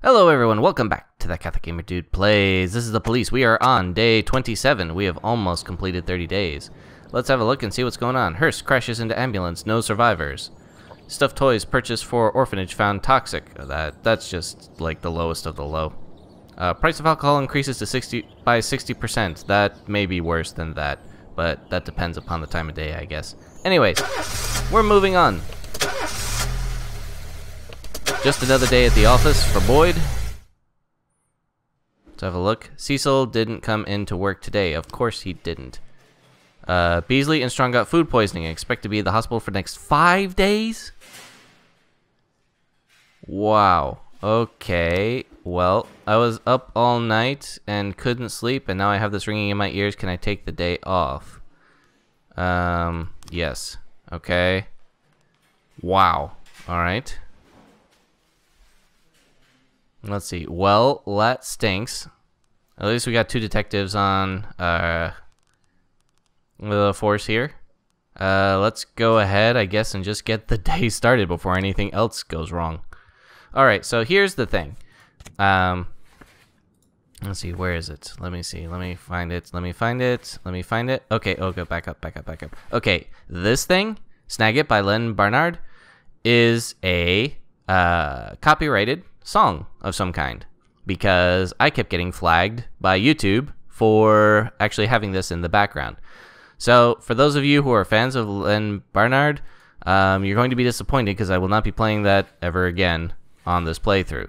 Hello everyone, welcome back to That Catholic Gamer Dude Plays. This is the police. We are on day 27. We have almost completed 30 days. Let's have a look and see what's going on. Hearst crashes into ambulance, no survivors. Stuffed toys purchased for orphanage found toxic. That's just like the lowest of the low. Price of alcohol increases to by 60%. That may be worse than that, but that depends upon the time of day, I guess. Anyways, we're moving on. Just another day at the office for Boyd. Let's have a look. Cecil didn't come into work today. Of course he didn't. Beasley and Strong got food poisoning. Expect to be at the hospital for the next 5 days? Wow. Okay. Well, I was up all night and couldn't sleep, and now I have this ringing in my ears. Can I take the day off? Yes. Okay. Wow. Alright. Let's see. Well, that stinks. At least we got 2 detectives on the force here. Let's go ahead, I guess, and just get the day started before anything else goes wrong. Alright, so here's the thing. Let's see, where is it? Let me see. Let me find it. Let me find it. Let me find it. Okay, oh, go back up, back up, back up. Okay, this thing, Snag It by Len Barnard, is a copyrighted song of some kind, because I kept getting flagged by YouTube for actually having this in the background. So for those of you who are fans of Len Barnard, you're going to be disappointed because I will not be playing that ever again on this playthrough.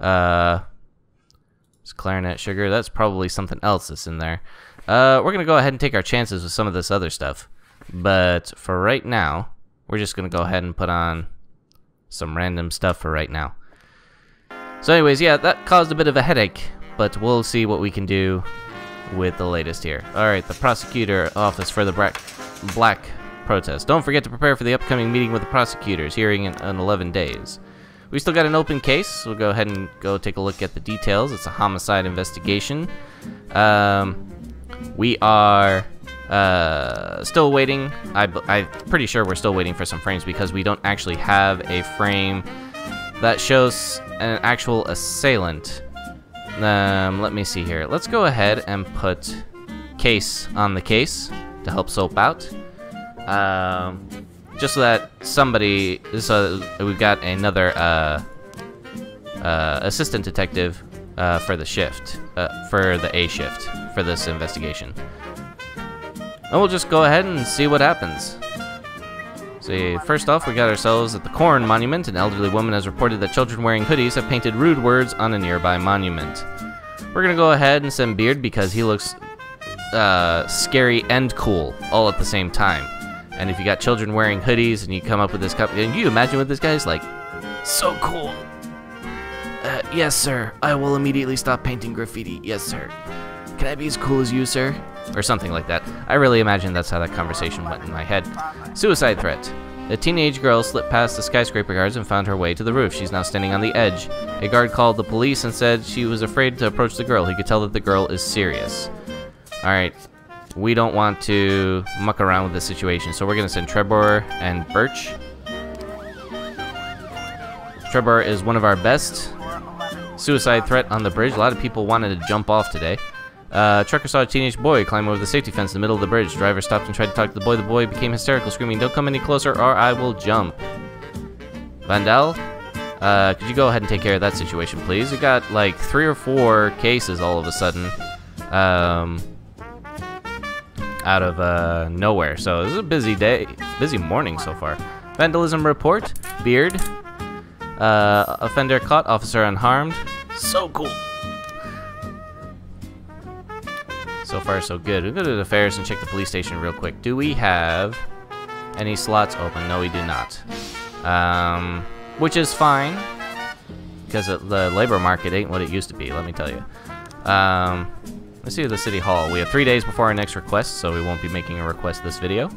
It's Clarinet Sugar. That's probably something else that's in there. We're going to go ahead and take our chances with some of this other stuff, but for right now, we're just going to go ahead and put on some random stuff for right now. So anyways, yeah, that caused a bit of a headache, but we'll see what we can do with the latest here. Alright, the prosecutor office for the black protest. Don't forget to prepare for the upcoming meeting with the prosecutors, hearing in 11 days. We still got an open case, so we'll go ahead and go take a look at the details. It's a homicide investigation. We are still waiting. I'm pretty sure we're still waiting for some frames because we don't actually have a frame that shows an actual assailant. Let me see here. Let's go ahead and put case on the case to help soap out. Just so that somebody, so we've got another assistant detective for the shift, for the A shift for this investigation. And we'll just go ahead and see what happens. See, first off, we got ourselves at the Corn Monument. An elderly woman has reported that children wearing hoodies have painted rude words on a nearby monument. We're gonna go ahead and send Beard because he looks scary and cool all at the same time. And if you got children wearing hoodies and you come up with this and you imagine what this guy's like, so cool. Yes, sir. I will immediately stop painting graffiti. Yes, sir. Can I be as cool as you, sir? Or something like that. I really imagine that's how that conversation went in my head. Suicide threat. A teenage girl slipped past the skyscraper guards and found her way to the roof. She's now standing on the edge. A guard called the police and said she was afraid to approach the girl. He could tell that the girl is serious. Alright. We don't want to muck around with this situation, so we're going to send Trebor and Birch. Trebor is one of our best. Suicide threat on the bridge. A lot of people wanted to jump off today. Trucker saw a teenage boy climb over the safety fence in the middle of the bridge. Driver stopped and tried to talk to the boy. The boy became hysterical, screaming, "Don't come any closer or I will jump." Vandal, could you go ahead and take care of that situation, please? We got like 3 or 4 cases all of a sudden, out of nowhere. So this is a busy day, busy morning so far. Vandalism report. Beard. Offender caught, officer unharmed. So cool. So far, so good. We'll go to the fairs and check the police station real quick. Do we have any slots open? No, we do not. Which is fine, because the labor market ain't what it used to be, let me tell you. Let's see the city hall. We have 3 days before our next request, so we won't be making a request this video.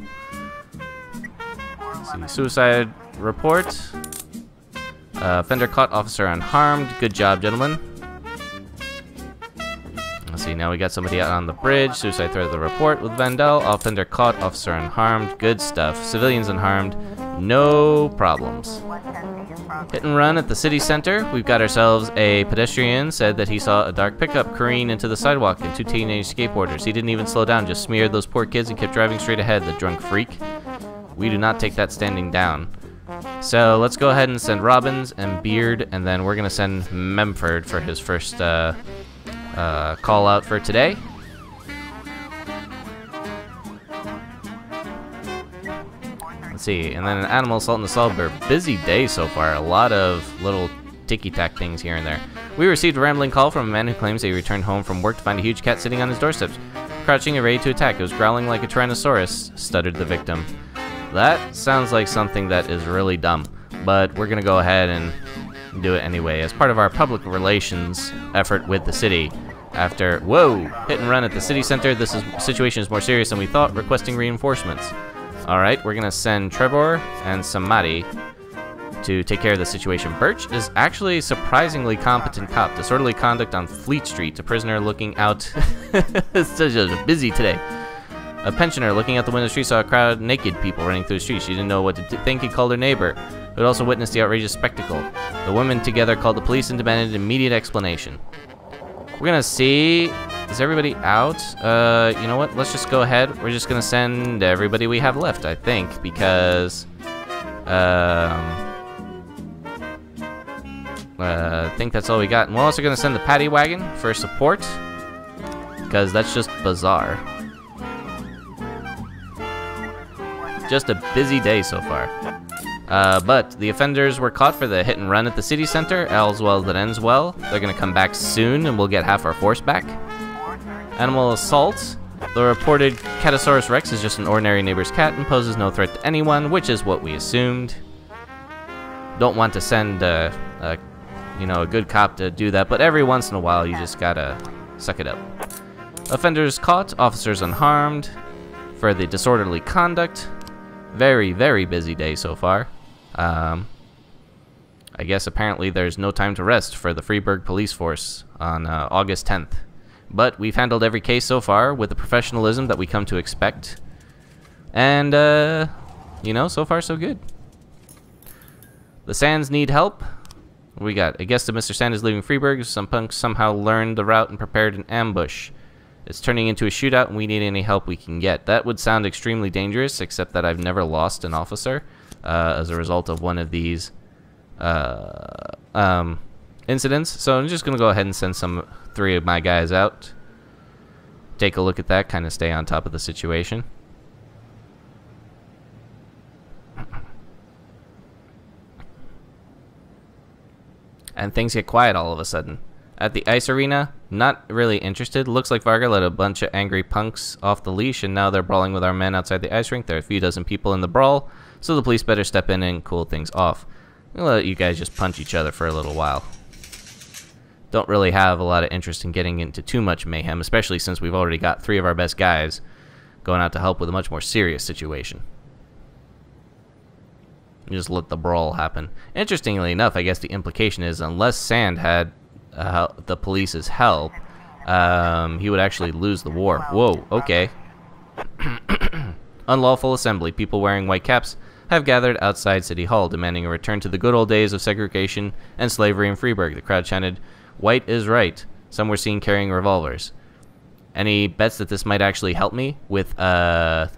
Let's see, suicide report. Offender caught, officer unharmed. Good job, gentlemen. Let's see, now we got somebody out on the bridge. Suicide threat of the report with Vandal. Offender caught, officer unharmed. Good stuff. Civilians unharmed. No problems. Hit and run at the city center. We've got ourselves a pedestrian said that he saw a dark pickup careen into the sidewalk and two teenage skateboarders. He didn't even slow down, just smeared those poor kids and kept driving straight ahead, the drunk freak. We do not take that standing down. So let's go ahead and send Robbins and Beard, and then we're going to send Memford for his first call out for today. Let's see, and then an animal assault in the suburb. Busy day so far. A lot of little ticky-tack things here and there. We received a rambling call from a man who claims that he returned home from work to find a huge cat sitting on his doorstep, crouching and ready to attack. It was growling like a Tyrannosaurus, stuttered the victim. That sounds like something that is really dumb, but we're going to go ahead and do it anyway as part of our public relations effort with the city. After, whoa, hit and run at the city center. This situation is more serious than we thought, requesting reinforcements. Alright, we're going to send Trevor and Samadi to take care of the situation. Birch is actually a surprisingly competent cop. Disorderly conduct on Fleet Street. A prisoner looking out. It's just busy today. A pensioner looking out the window of the street saw a crowd of naked people running through the street. She didn't know what to think. He called her neighbor, who had also witnessed the outrageous spectacle. The women together called the police and demanded immediate explanation. We're going to see... Is everybody out? You know what? Let's just go ahead. We're just going to send everybody we have left, I think, because... I think that's all we got. And we're also going to send the paddy wagon for support, because that's just bizarre. Just a busy day so far. But the offenders were caught for the hit and run at the city center. All's well that ends well. They're going to come back soon, and we'll get half our force back. Animal assault. The reported Catosaurus Rex is just an ordinary neighbor's cat and poses no threat to anyone, which is what we assumed. Don't want to send a good cop to do that, but every once in a while you just gotta suck it up. Offenders caught, officers unharmed for the disorderly conduct. Very, very busy day so far. I guess apparently there's no time to rest for the Freeburg Police Force on August 10th. But we've handled every case so far with the professionalism that we come to expect. And, so far so good. The Sands need help. What we got? A guest of Mr. Sand is leaving Freeburg. Some punks somehow learned the route and prepared an ambush. It's turning into a shootout, and we need any help we can get. That would sound extremely dangerous, except that I've never lost an officer as a result of one of these incidents. So I'm just going to go ahead and send 3 of my guys out. Take a look at that, kind of stay on top of the situation. And things get quiet all of a sudden. At the ice arena, not really interested. Looks like Varga let a bunch of angry punks off the leash, and now they're brawling with our men outside the ice rink. There are a few dozen people in the brawl, so the police better step in and cool things off. I'll let you guys just punch each other for a little while. Don't really have a lot of interest in getting into too much mayhem, especially since we've already got 3 of our best guys going out to help with a much more serious situation. You just let the brawl happen. Interestingly enough, I guess the implication is unless Sand had the police's help, he would actually lose the war. Whoa, okay. Unlawful assembly. People wearing white caps have gathered outside City Hall, demanding a return to the good old days of segregation and slavery in Freeburg. The crowd chanted, "White is right." Some were seen carrying revolvers. Any bets that this might actually help me with the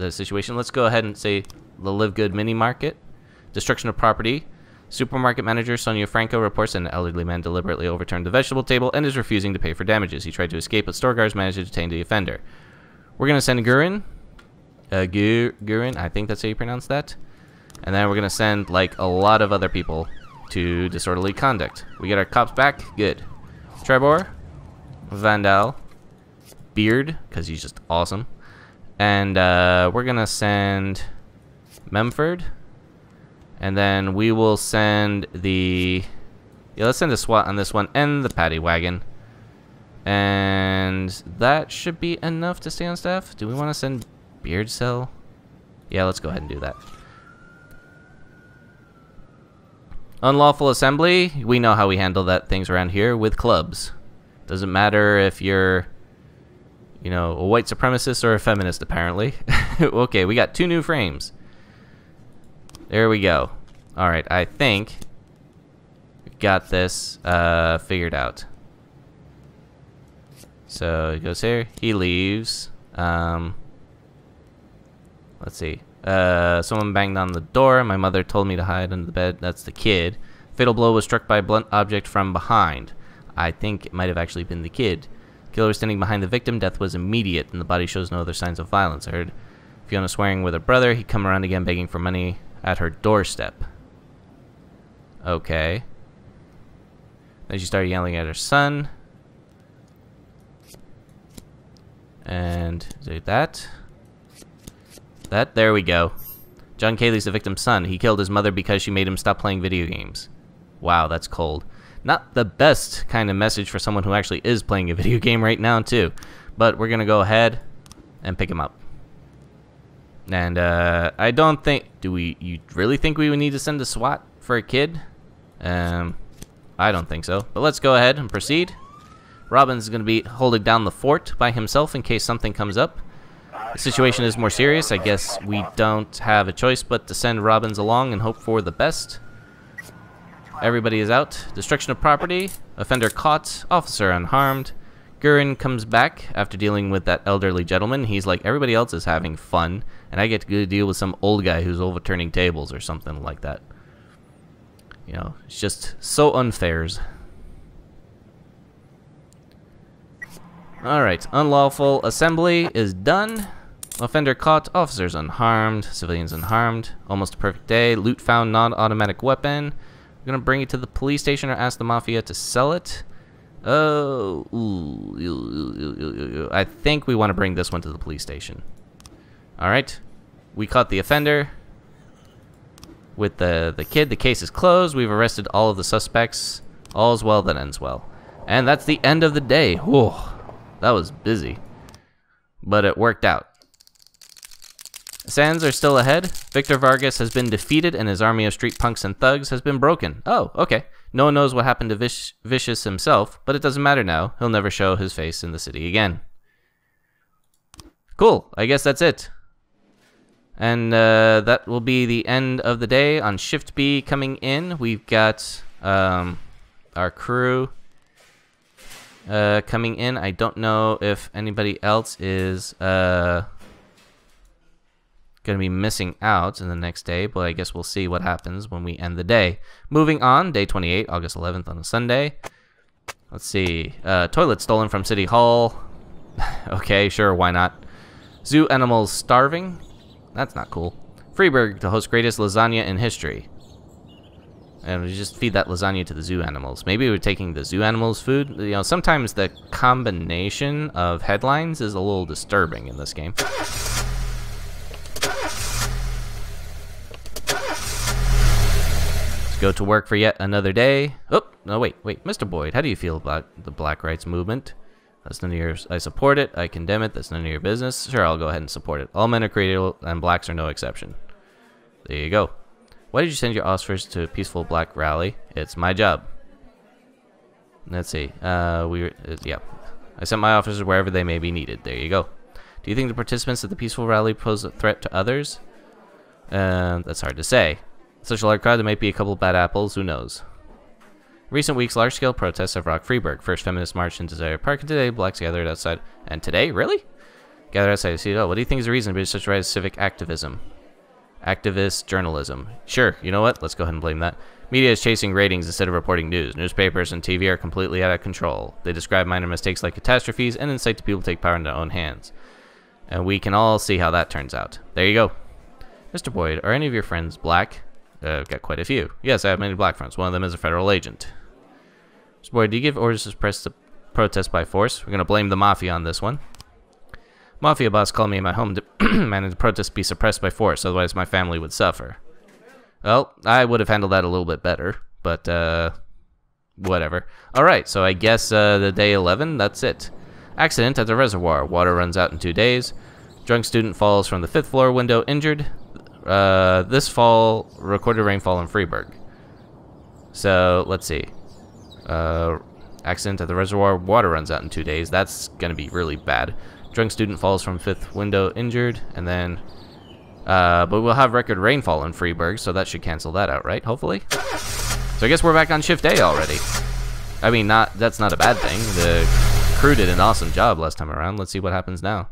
situation? Let's go ahead and say the Live Good mini market. Destruction of property. Supermarket manager Sonia Franco reports an elderly man deliberately overturned the vegetable table and is refusing to pay for damages. He tried to escape, but store guards managed to detain the offender. We're going to send Gurin. Gurin, I think that's how you pronounce that. And then we're going to send, like, a lot of other people to disorderly conduct. We get our cops back. Good. Trebor. Vandal. Beard, because he's just awesome. And we're going to send Memford. And then we will send the... Yeah, let's send a SWAT on this one and the paddy wagon. And that should be enough to stay on staff. Do we want to send Beard Cell? Yeah, let's go ahead and do that. Unlawful assembly. We know how we handle that things around here with clubs. Doesn't matter if you're, a white supremacist or a feminist, apparently. Okay, we got 2 new frames. There we go. Alright, I think we got this figured out. So he goes here, he leaves. Let's see. Someone banged on the door. My mother told me to hide under the bed. That's the kid. Fatal blow was struck by a blunt object from behind. I think it might have actually been the kid. Killer was standing behind the victim. Death was immediate, and the body shows no other signs of violence. I heard Fiona swearing with her brother. He'd come around again begging for money at her doorstep. Okay. Then she started yelling at her son. And do that. There we go. John Cayley's the victim's son. He killed his mother because she made him stop playing video games. Wow, that's cold. Not the best kind of message for someone who actually is playing a video game right now, too. But we're going to go ahead and pick him up. And I don't think... You really think we would need to send a SWAT for a kid? I don't think so. But let's go ahead and proceed. Robin's going to be holding down the fort by himself in case something comes up. The situation is more serious. I guess we don't have a choice but to send Robbins along and hope for the best. Everybody is out. Destruction of property. Offender caught. Officer unharmed. Gurin comes back after dealing with that elderly gentleman. He's like, everybody else is having fun, and I get to deal with some old guy who's overturning tables or something like that. You know, it's just so unfair. Alright, unlawful assembly is done. Offender caught, officers unharmed, civilians unharmed. Almost a perfect day. Loot found, non-automatic weapon. We're gonna bring it to the police station or ask the mafia to sell it. Oh, I think we want to bring this one to the police station. Alright, we caught the offender. With the kid, the case is closed. We've arrested all of the suspects. All's well that ends well. And that's the end of the day. Whoa, that was busy. But it worked out. Sands are still ahead. Victor Vargas has been defeated and his army of street punks and thugs has been broken. Oh, okay. No one knows what happened to Vicious himself, but it doesn't matter now. He'll never show his face in the city again. Cool. I guess that's it. And that will be the end of the day. On Shift B coming in, we've got our crew coming in. I don't know if anybody else is going to be missing out in the next day, but I guess we'll see what happens when we end the day. Moving on, day 28, August 11th on a Sunday. Let's see. Toilet stolen from City Hall. Okay, sure, why not? Zoo animals starving. That's not cool. Freiburg to host greatest lasagna in history. And we just feed that lasagna to the zoo animals. Maybe we're taking the zoo animals' food. You know, sometimes the combination of headlines is a little disturbing in this game. Let's go to work for yet another day. Oh, no, wait. Mr. Boyd, how do you feel about the Black Rights Movement? That's none of yours. I support it. I condemn it. That's none of your business. Sure, I'll go ahead and support it. All men are created, and blacks are no exception. There you go. Why did you send your officers to a peaceful black rally? It's my job. Let's see. Yeah. I sent my officers wherever they may be needed. There you go. Do you think the participants at the peaceful rally pose a threat to others? That's hard to say. Such a large crowd, there might be a couple of bad apples. Who knows? Recent weeks, large-scale protests have rocked Freiburg. First feminist march in Desire Park, and today blacks gathered outside. And today? Really? Gathered outside the city. What do you think is the reason behind such rise of civic activism? Activist journalism. Sure, you know what? Let's go ahead and blame that. Media is chasing ratings instead of reporting news. Newspapers and TV are completely out of control. They describe minor mistakes like catastrophes and incite people to take power in their own hands. And we can all see how that turns out. There you go. Mr. Boyd, are any of your friends black? I've got quite a few. Yes, I have many black friends. One of them is a federal agent. Mr. Boyd, do you give orders to suppress the protest by force? We're going to blame the mafia on this one. Mafia boss called me in my home demanding the protest be suppressed by force, otherwise my family would suffer. Well, I would have handled that a little bit better, but whatever. Alright, so I guess the day 11, that's it. Accident at the reservoir. Water runs out in 2 days. Drunk student falls from the 5th floor window injured. This fall, recorded rainfall in Freiburg. So, let's see. Accident at the reservoir. Water runs out in 2 days. That's going to be really bad. Drunk student falls from 5th window injured. And then But we'll have record rainfall in Freeburg, so that should cancel that out, right? Hopefully. So I guess we're back on shift A already. I mean, that's not a bad thing. The crew did an awesome job last time around. Let's see what happens now.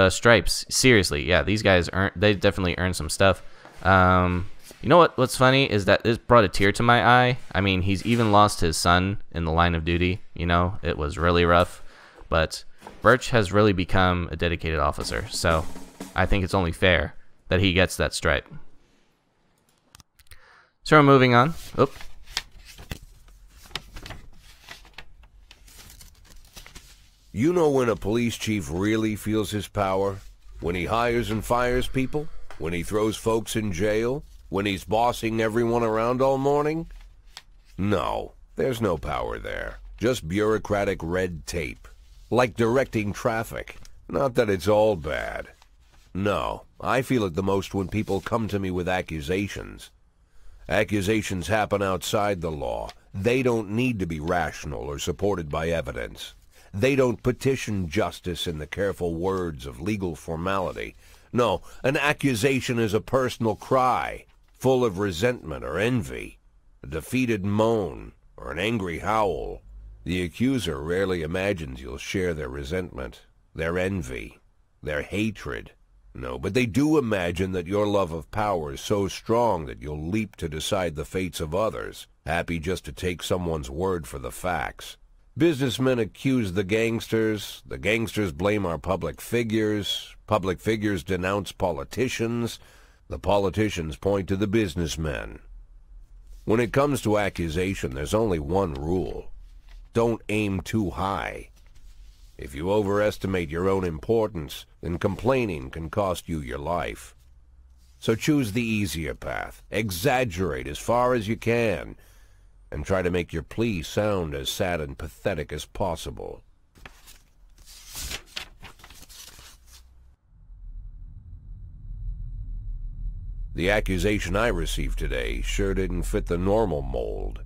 Stripes. Seriously, yeah, these guys they definitely earned some stuff. You know what's funny is that this brought a tear to my eye. I mean, he's even lost his son in the line of duty. You know, it was really rough. But Birch has really become a dedicated officer, so I think it's only fair that he gets that stripe. So we're moving on. Oop. You know when a police chief really feels his power? When he hires and fires people? When he throws folks in jail? When he's bossing everyone around all morning? No, there's no power there. Just bureaucratic red tape. Like directing traffic. Not that it's all bad. No, I feel it the most when people come to me with accusations. Accusations happen outside the law. They don't need to be rational or supported by evidence. They don't petition justice in the careful words of legal formality. No, an accusation is a personal cry, full of resentment or envy, a defeated moan, or an angry howl. The accuser rarely imagines you'll share their resentment, their envy, their hatred. No, but they do imagine that your love of power is so strong that you'll leap to decide the fates of others, happy just to take someone's word for the facts. Businessmen accuse the gangsters blame our public figures denounce politicians, the politicians point to the businessmen. When it comes to accusation, there's only one rule. Don't aim too high. If you overestimate your own importance, then complaining can cost you your life. So choose the easier path, exaggerate as far as you can, and try to make your plea sound as sad and pathetic as possible. The accusation I received today sure didn't fit the normal mold.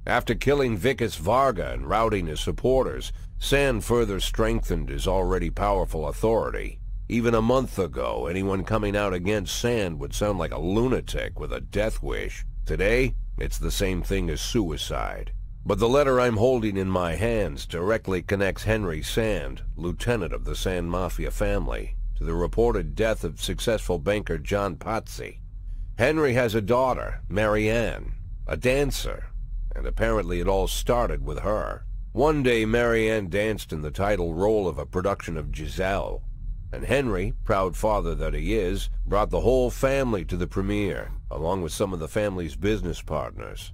After killing Vikas Varga and routing his supporters, Sand further strengthened his already powerful authority. Even a month ago, anyone coming out against Sand would sound like a lunatic with a death wish. Today, it's the same thing as suicide. But the letter I'm holding in my hands directly connects Henry Sand, lieutenant of the Sand Mafia family, to the reported death of successful banker John Pazzi. Henry has a daughter, Marianne, a dancer, and apparently it all started with her. One day Marianne danced in the title role of a production of Giselle, and Henry, proud father that he is, brought the whole family to the premiere, along with some of the family's business partners.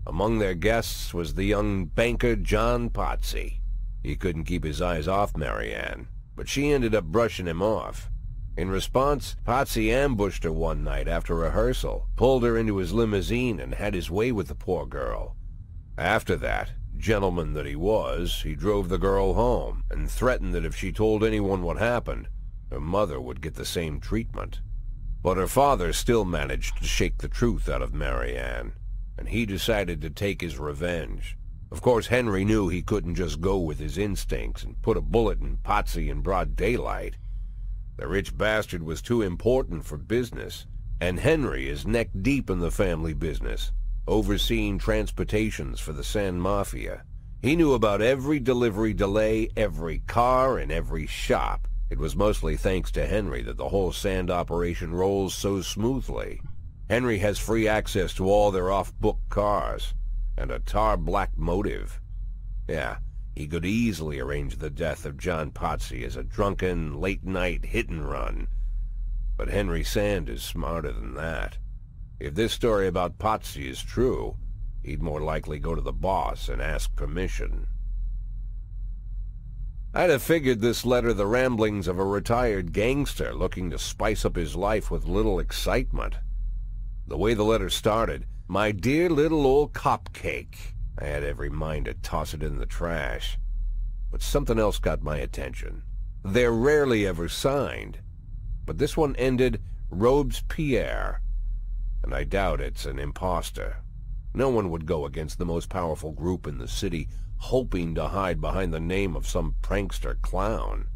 Among their guests was the young banker John Pazzi. He couldn't keep his eyes off Marianne, but she ended up brushing him off. In response, Pazzi ambushed her one night after rehearsal, pulled her into his limousine, and had his way with the poor girl. After that, gentleman that he was, he drove the girl home, and threatened that if she told anyone what happened, her mother would get the same treatment. But her father still managed to shake the truth out of Marianne, and he decided to take his revenge. Of course, Henry knew he couldn't just go with his instincts and put a bullet in Pazzi in broad daylight. The rich bastard was too important for business, and Henry is neck-deep in the family business, overseeing transportations for the Sand Mafia. He knew about every delivery delay, every car, and every shop. It was mostly thanks to Henry that the whole Sand operation rolls so smoothly. Henry has free access to all their off-book cars, and a tar-black motive. Yeah, he could easily arrange the death of John Pazzi as a drunken, late-night hit-and-run. But Henry Sand is smarter than that. If this story about Pazzi is true, he'd more likely go to the boss and ask permission. I'd have figured this letter the ramblings of a retired gangster looking to spice up his life with little excitement. The way the letter started, "My dear little old cupcake," I had every mind to toss it in the trash. But something else got my attention. They're rarely ever signed, but this one ended Robespierre, and I doubt it's an imposter. No one would go against the most powerful group in the city, hoping to hide behind the name of some prankster clown.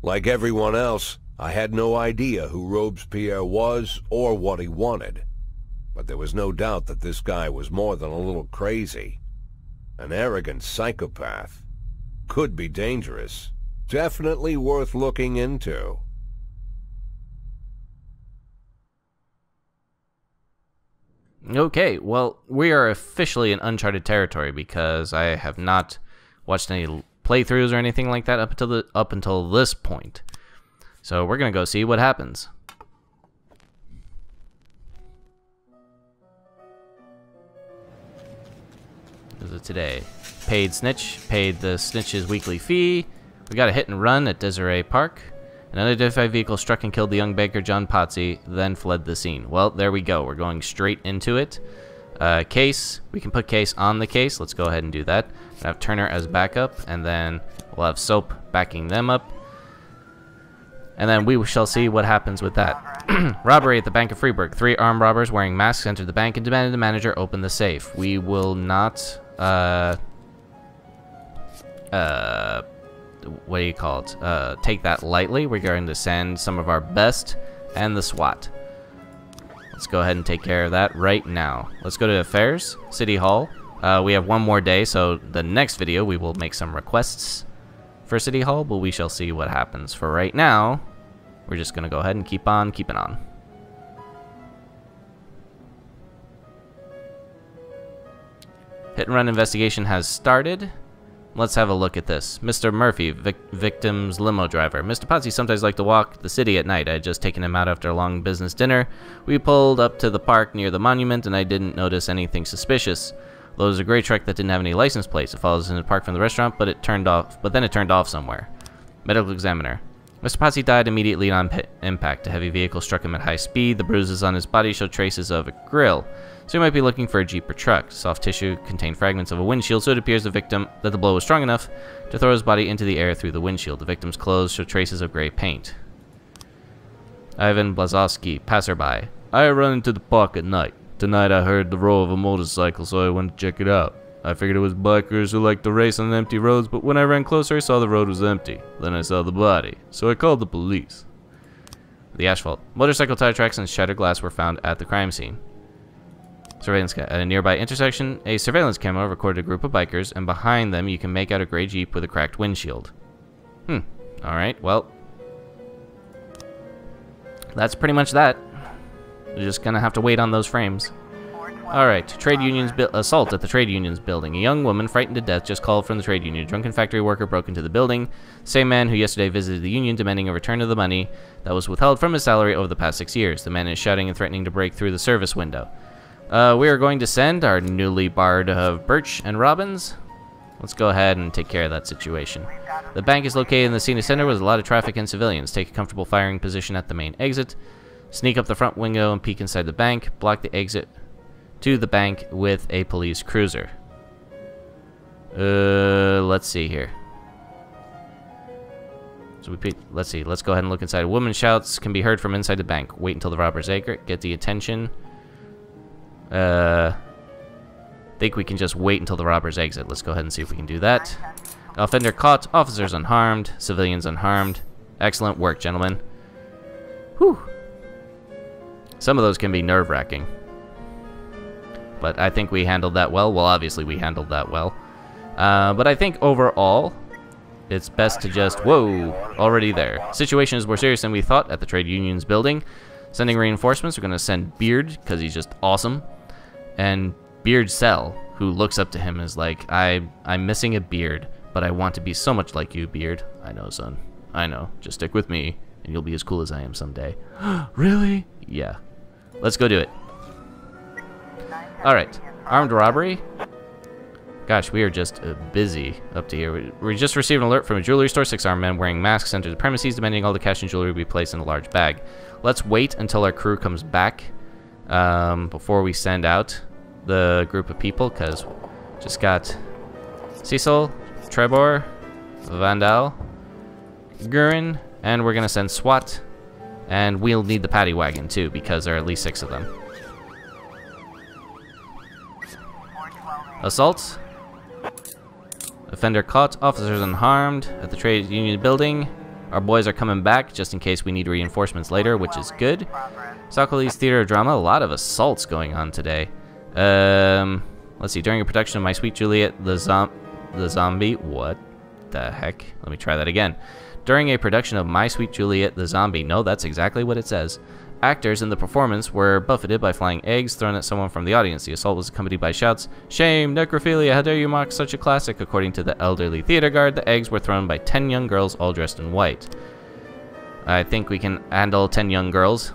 Like everyone else, I had no idea who Robespierre was or what he wanted, but there was no doubt that this guy was more than a little crazy. An arrogant psychopath. Could be dangerous. Definitely worth looking into. Okay, well, we are officially in uncharted territory because I have not watched any playthroughs or anything like that up until this point. So we're gonna go see what happens. What is it today? Paid snitch. Paid the snitch's weekly fee. We got a hit and run at Desiree Park. An unidentified vehicle struck and killed the young baker John Potsy, then fled the scene. Well, there we go. We're going straight into it. Case. We can put Case on the case. Let's go ahead and do that. We'll have Turner as backup, and then we'll have Soap backing them up. And then we shall see what happens with that. Robbery at the Bank of Freeburg. 3 armed robbers wearing masks entered the bank and demanded the manager open the safe. We will not, what do you call it? Take that lightly. We're going to send some of our best and the SWAT. Let's go ahead and take care of that right now. Let's go to Affairs, City Hall. We have one more day, so the next video we will make some requests for City Hall, but we shall see what happens. For right now, we're just going to go ahead and keep on keeping on. Hit and run investigation has started. Let's have a look at this. Mr. Murphy, victim's limo driver. Mr. Potsy sometimes liked to walk the city at night. I had just taken him out after a long business dinner. We pulled up to the park near the monument, and I didn't notice anything suspicious. Though it was a gray truck that didn't have any license plates. It follows in the park from the restaurant, but then it turned off somewhere. Medical examiner. Mr. Potsy died immediately on impact. A heavy vehicle struck him at high speed. The bruises on his body show traces of a grill. So he might be looking for a Jeep or truck. Soft tissue contained fragments of a windshield, so it appears that the blow was strong enough to throw his body into the air through the windshield. The victim's clothes show traces of gray paint. Ivan Blazowski, passerby. I run into the park at night. Tonight I heard the roar of a motorcycle, so I went to check it out. I figured it was bikers who like to race on empty roads, but when I ran closer I saw the road was empty. Then I saw the body, so I called the police. The asphalt. Motorcycle tire tracks and shattered glass were found at the crime scene. Surveillance at a nearby intersection, a surveillance camera recorded a group of bikers, and behind them you can make out a gray Jeep with a cracked windshield. Alright, well. That's pretty much that. We're just gonna have to wait on those frames. Alright, trade unions assault at the trade unions building. A young woman, frightened to death, just called from the trade union. A drunken factory worker broke into the building. Same man who yesterday visited the union demanding a return of the money that was withheld from his salary over the past 6 years. The man is shouting and threatening to break through the service window. We are going to send our newly barred Birch and Robbins. Let's go ahead and take care of that situation. The bank is located in the scenic center with a lot of traffic and civilians. Take a comfortable firing position at the main exit. Sneak up the front window and peek inside the bank. Block the exit to the bank with a police cruiser. Let's see here. So let's see. Let's go ahead and look inside. A woman shouts can be heard from inside the bank. Wait until the robbers exit. Get the attention. Think we can just wait until the robbers exit. Let's go ahead and see if we can do that. Offender caught. Officers unharmed. Civilians unharmed. Excellent work, gentlemen. Whew. Some of those can be nerve-wracking. But I think we handled that well. Well, obviously we handled that well. But I think overall, it's best to just... Whoa! Already there. Situation is more serious than we thought at the trade union's building. Sending reinforcements. We're going to send Beard, because he's just awesome. And Beard Cell, who looks up to him, is like, I'm missing a beard, but I want to be so much like you, Beard. I know, son. I know. Just stick with me, and you'll be as cool as I am someday. Really? Yeah. Let's go do it. Alright. Armed robbery. Gosh, we are just busy up to here. We just received an alert from a jewelry store. 6 armed men wearing masks entered the premises, demanding all the cash and jewelry be placed in a large bag. Let's wait until our crew comes back before we send out the group of people, because just got Cecil, Trebor, Vandal, Gurin, and we're going to send SWAT, and we'll need the paddy wagon too, because there are at least 6 of them. Assault. Offender caught. Officers unharmed at the trade union building. Our boys are coming back just in case we need reinforcements later, which is good. Socrates Theater of Drama, a lot of assaults going on today. Let's see, during a production of My Sweet Juliet, the Zombie, what the heck? Let me try that again. During a production of My Sweet Juliet, the Zombie, no, that's exactly what it says. Actors in the performance were buffeted by flying eggs thrown at someone from the audience. The assault was accompanied by shouts, "Shame! Necrophilia! How dare you mock such a classic!" According to the elderly theater guard, the eggs were thrown by 10 young girls all dressed in white. I think we can handle 10 young girls.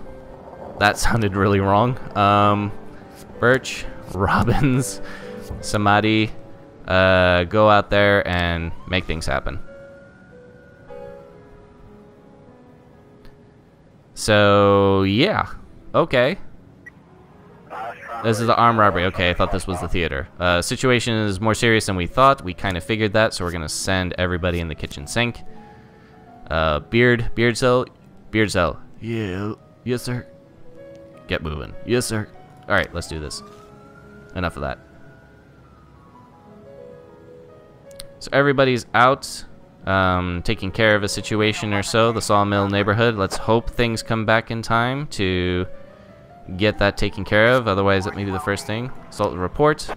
That sounded really wrong. Birch, Robbins, Samadhi, go out there and make things happen. So, yeah. Okay. This is the armed robbery. Okay, I thought this was the theater. Situation is more serious than we thought. We kind of figured that, so we're going to send everybody in the kitchen sink. Beard cell. Yeah. Yes, sir. Get moving. Yes, sir. Alright, let's do this. Enough of that. So everybody's out. Taking care of a situation or so, the Sawmill neighborhood. Let's hope things come back in time to get that taken care of. Otherwise, that may be the first thing. Assault report.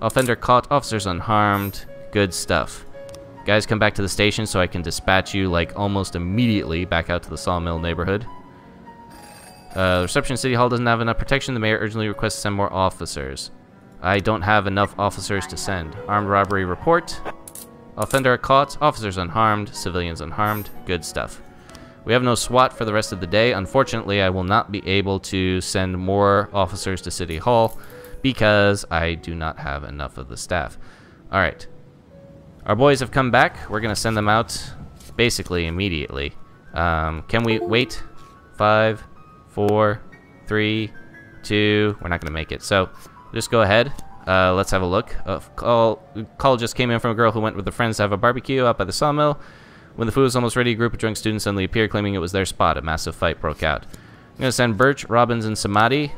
Offender caught, officers unharmed. Good stuff. Guys, come back to the station so I can dispatch you like almost immediately back out to the Sawmill neighborhood. The reception City Hall doesn't have enough protection. The mayor urgently requests to send more officers. I don't have enough officers to send. Armed robbery report. Offender caught, officers unharmed, civilians unharmed. Good stuff. We have no SWAT for the rest of the day. Unfortunately, I will not be able to send more officers to City Hall because I do not have enough of the staff. Alright. Our boys have come back. We're going to send them out basically immediately. Can we wait? 5, 4, 3, 2. We're not going to make it. So, just go ahead. Let's have a look. Call just came in from a girl who went with her friends to have a barbecue out by the Sawmill. When the food was almost ready, a group of drunk students suddenly appeared, claiming it was their spot. A massive fight broke out. I'm going to send Birch, Robbins, and Samadhi.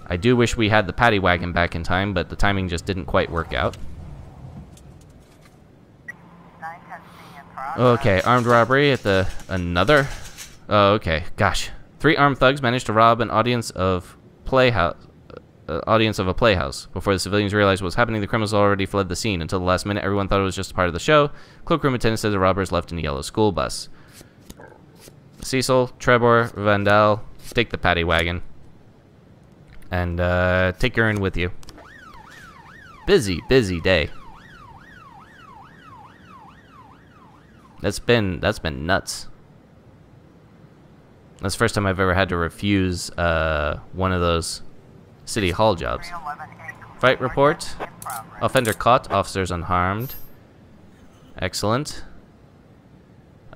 I do wish we had the paddy wagon back in time, but the timing just didn't quite work out. Okay, armed robbery at the... another? Oh, okay. Gosh. 3 armed thugs managed to rob an audience of a playhouse. Before the civilians realized what was happening, the criminals already fled the scene. Until the last minute, everyone thought it was just a part of the show. Cloakroom attendant said the robbers left in a yellow school bus. Cecil, Trebor, Vandal, take the paddy wagon. And take your in with you. Busy day. That's been nuts. That's the first time I've ever had to refuse one of those City Hall jobs. Fight report. Offender caught, officers unharmed. Excellent.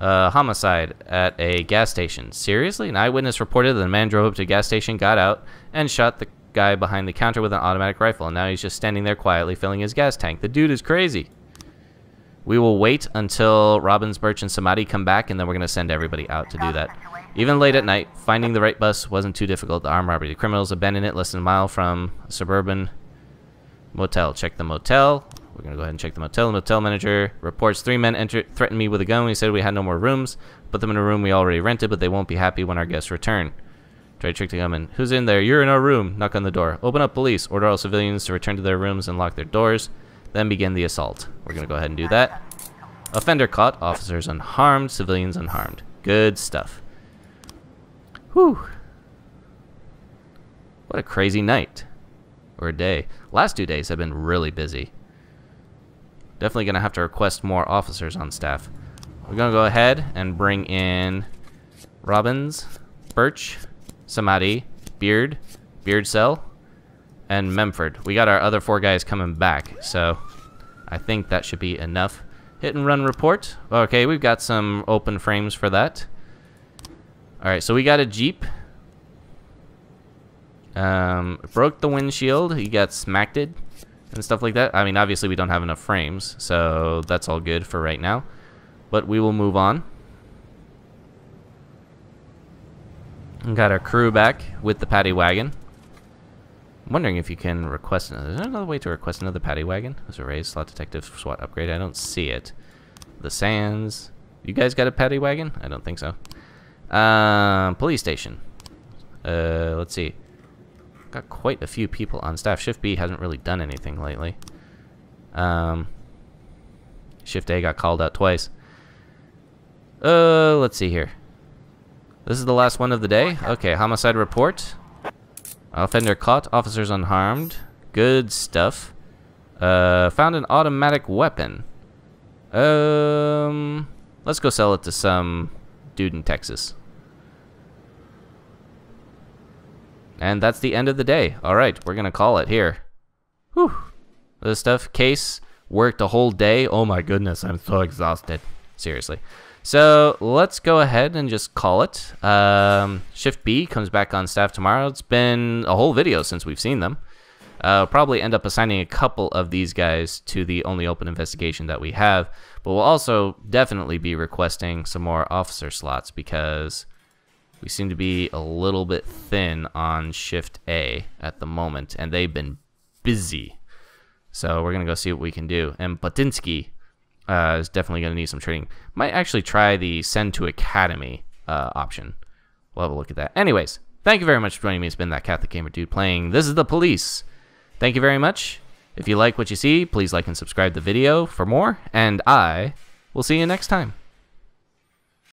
Homicide at a gas station. Seriously? An eyewitness reported that a man drove up to a gas station, got out, and shot the guy behind the counter with an automatic rifle. And now he's just standing there quietly filling his gas tank. The dude is crazy. We will wait until Robbins, Birch, and Samadhi come back, and then we're going to send everybody out to do that. Even late at night, finding the right bus wasn't too difficult. The armed robbery. The criminals abandoned it less than a mile from a suburban motel. Check the motel. We're going to go ahead and check the motel. The motel manager reports 3 men threatened me with a gun. We said we had no more rooms. Put them in a room we already rented, but they won't be happy when our guests return. Try to trick the gunman. Who's in there? You're in our room. Knock on the door. Open up, police. Order all civilians to return to their rooms and lock their doors. Then begin the assault. We're going to go ahead and do that. Offender caught. Officers unharmed. Civilians unharmed. Good stuff. Whew. What a crazy night. Or day. Last 2 days have been really busy. Definitely going to have to request more officers on staff. We're going to go ahead and bring in Robbins, Birch, Samadhi, Beard Cell, and Memford. We got our other 4 guys coming back, so I think that should be enough. Hit and run report. Okay, we've got some open frames for that. Alright, so we got a Jeep. Broke the windshield. He got smacked it and stuff like that. I mean, obviously we don't have enough frames, so that's all good for right now. But we will move on. We got our crew back with the paddy wagon. I'm wondering if you can request another. Is there another way to request another paddy wagon? There's a raised slot detective SWAT upgrade. I don't see it. The Sands. You guys got a paddy wagon? I don't think so. Police station. Let's see. Got quite a few people on staff. Shift B hasn't really done anything lately. Shift A got called out twice. Let's see here. This is the last one of the day. Okay, homicide report. Offender caught, officers unharmed. Good stuff. Found an automatic weapon. Let's go sell it to some dude in Texas. And that's the end of the day. Alright, we're gonna call it here. Whew. This stuff, case, worked a whole day. Oh my goodness, I'm so exhausted. Seriously. So, let's go ahead and just call it. Shift B comes back on staff tomorrow. It's been a whole video since we've seen them. Probably end up assigning a couple of these guys to the only open investigation that we have. But we'll also definitely be requesting some more officer slots because we seem to be a little bit thin on Shift A at the moment, and they've been busy. So we're going to go see what we can do. And Batinsky is definitely going to need some training. Might actually try the Send to Academy option. We'll have a look at that. Anyways, thank you very much for joining me. It's been that Catholic Gamer Dude playing This Is the Police. Thank you very much. If you like what you see, please like and subscribe the video for more, and I will see you next time.